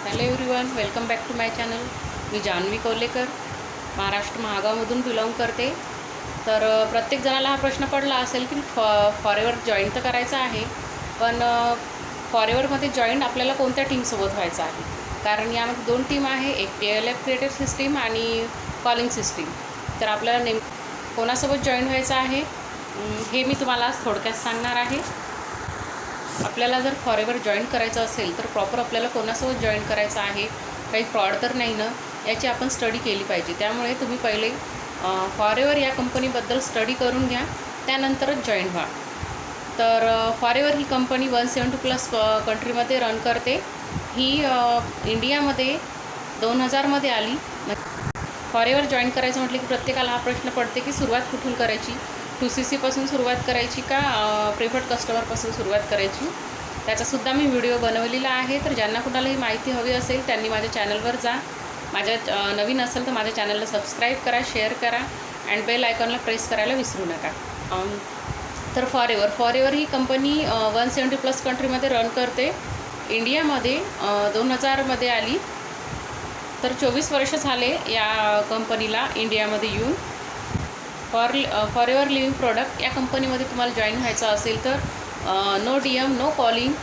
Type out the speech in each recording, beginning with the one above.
Hello everyone, welcome back to my channel. मी जान्हवी कौलेकर, महाराष्ट्र महागावमधून belong करते. तर प्रत्येक जणाला हा प्रश्न पडला असेल की फॉरेवर जॉईन तर करायचं आहे, पण फॉरेवरमध्ये जॉईन आपल्याला कोणत्या टीमसोबत व्हायचं आहे. कारण यामध्ये दोन टीम आहे, एक TLF क्रिएटर सिस्टीम आणि कॉलिंग सिस्टीम. तर आपल्याला कोणासोबत जॉईन व्हायचं आहे हे मी तुम्हाला आज थोडक्यात सांगणार आहे. आपल्याला जर फॉरेवर जॉईन करायचं असेल तर प्रॉपर आपल्याला कोणासोबत जॉईन करायचं आहे, काही फ्रॉड तर नाही ना, याची आपण स्टडी केली पाहिजे. त्यामुळे तुम्ही पहिले फॉरेवर या कंपनीबद्दल स्टडी करून घ्या, त्यानंतरच जॉईन व्हा. तर फॉरेवर ही कंपनी 170+ कंट्रीमध्ये रन करते. ही इंडियामध्ये 2000मध्ये आली. फॉरेवर जॉईन करायचं म्हटलं की प्रत्येकाला हा प्रश्न पडते की सुरुवात कुठून करायची, 2CC पासून सुरुवात करायची का प्रिफर्ड कस्टमरपासून सुरुवात करायची. त्याचासुद्धा मी व्हिडिओ बनवलेला आहे. तर ज्यांना कुणाला ही माहिती हवी असेल त्यांनी माझ्या चॅनलवर जा. नवीन असेल तर माझ्या चॅनलला सबस्क्राईब करा, शेअर करा अँड बेल आयकॉनला प्रेस करायला विसरू नका. तर फॉरेवर ही कंपनी 170+ कंट्रीमध्ये रन करते. इंडियामध्ये 2000मध्ये आली. तर 24 वर्ष झाले या कंपनीला इंडियामध्ये येऊन. फॉरेवर लिव्हिंग प्रोडक्ट या कंपनीमध्ये तुम्हाला जॉईन व्हायचं असेल तर no DM, no calling,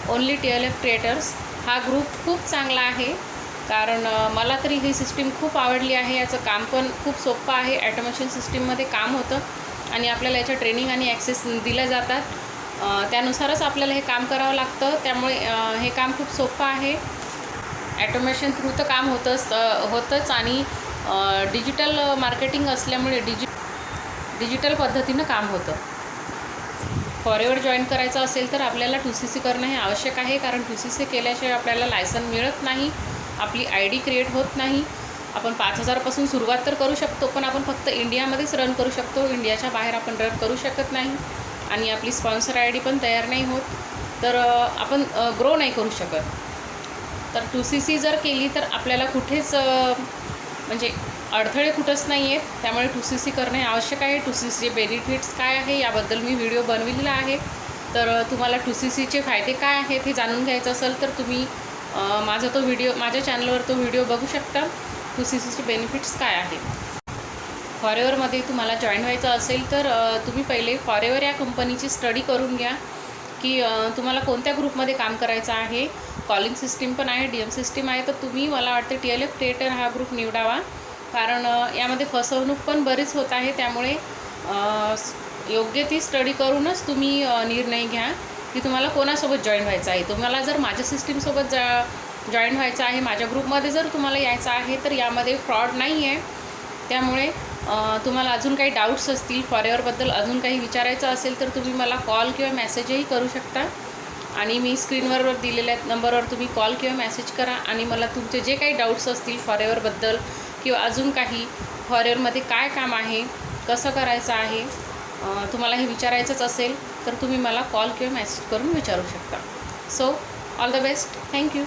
only TLF creators हा ग्रुप खूप चांगला आहे. कारण मला तरी ही सिस्टीम खूप आवडली आहे. याचं काम पण खूप सोपं आहे. ॲटोमेशन सिस्टीममध्ये काम होतं आणि आपल्याला याच्या ट्रेनिंग आणि ॲक्सेस दिल्या जातात. त्यानुसारच आपल्याला हे काम करावं लागतं. त्यामुळे हे काम खूप सोपं आहे. ॲटोमेशन थ्रू तर काम होतंच आणि डिजिटल मार्केटिंग असल्यामुळे डिजिटल पद्धतीनं काम होतं. फॉरेवर जॉईन करायचं असेल तर आपल्याला 2CC करणं हे आवश्यक आहे. कारण 2CC केल्याशिवाय आपल्याला लायसन मिळत नाही, आपली ID क्रिएट होत नाही. आपण 5000पासून सुरुवात तर करू शकतो, पण आपण फक्त इंडियामध्येच रन करू शकतो. इंडियाच्या बाहेर आपण रन करू शकत नाही आणि आपली स्पॉन्सर ID पण तयार नाही होत. तर आपण ग्रो नाही करू शकत. तर 2CC जर केली तर आपल्याला कुठेच म्हणजे अडथळे कुठंच नाही आहेत. त्यामुळे 2CC करणे आवश्यक आहे. 2CCचे बेनिफिट्स काय आहे याबद्दल मी व्हिडिओ बनविलेला आहे. तर तुम्हाला 2CCचे फायदे काय आहेत हे जाणून घ्यायचं असेल तर तुम्ही माझ्या चॅनलवर तो व्हिडिओ बघू शकता. 2CCचे बेनिफिट्स काय आहेत. फॉरेवरमध्ये तुम्हाला जॉईन व्हायचं असेल तर तुम्ही पहिले फॉरेवर या कंपनीची स्टडी करून घ्या की तुम्हाला कोणत्या ग्रुपमध्ये काम करायचं आहे. कॉलिंग सिस्टीम पण आहे, DM सिस्टीम आहे. तर तुम्ही मला वाटते TLF क्रिएटर हा ग्रुप निवडावा. कारण यामध्ये फसवणूक पण बरीच होत आहे. त्यामुळे योग्य ती स्टडी करूनच तुम्ही निर्णय घ्या की तुम्हाला कोणासोबत जॉईन व्हायचं आहे. तुम्हाला जर माझ्या सिस्टीमसोबत जॉईन व्हायचं आहे, माझ्या ग्रुपमध्ये जर तुम्हाला यायचं आहे, तर यामध्ये फ्रॉड नाही आहे. त्यामुळे तुम्हाला अजून काही डाऊट्स असतील, फॉरेवरबद्दल अजून काही विचारायचं असेल तर तुम्ही मला कॉल किंवा मेसेजही करू शकता. आणि मी स्क्रीनवर दिलेल्या नंबरवर तुम्ही कॉल किंवा मेसेज करा आणि मला तुमचे जे काही डाऊट्स असतील फॉरेवरबद्दल किंवा अजून काही फॉरेवरमध्ये काय काम आहे, कसं करायचं आहे, तुम्हाला हे विचारायचंच असेल तर तुम्ही मला कॉल किंवा मेसेज करून विचारू शकता. So all the best. Thank you.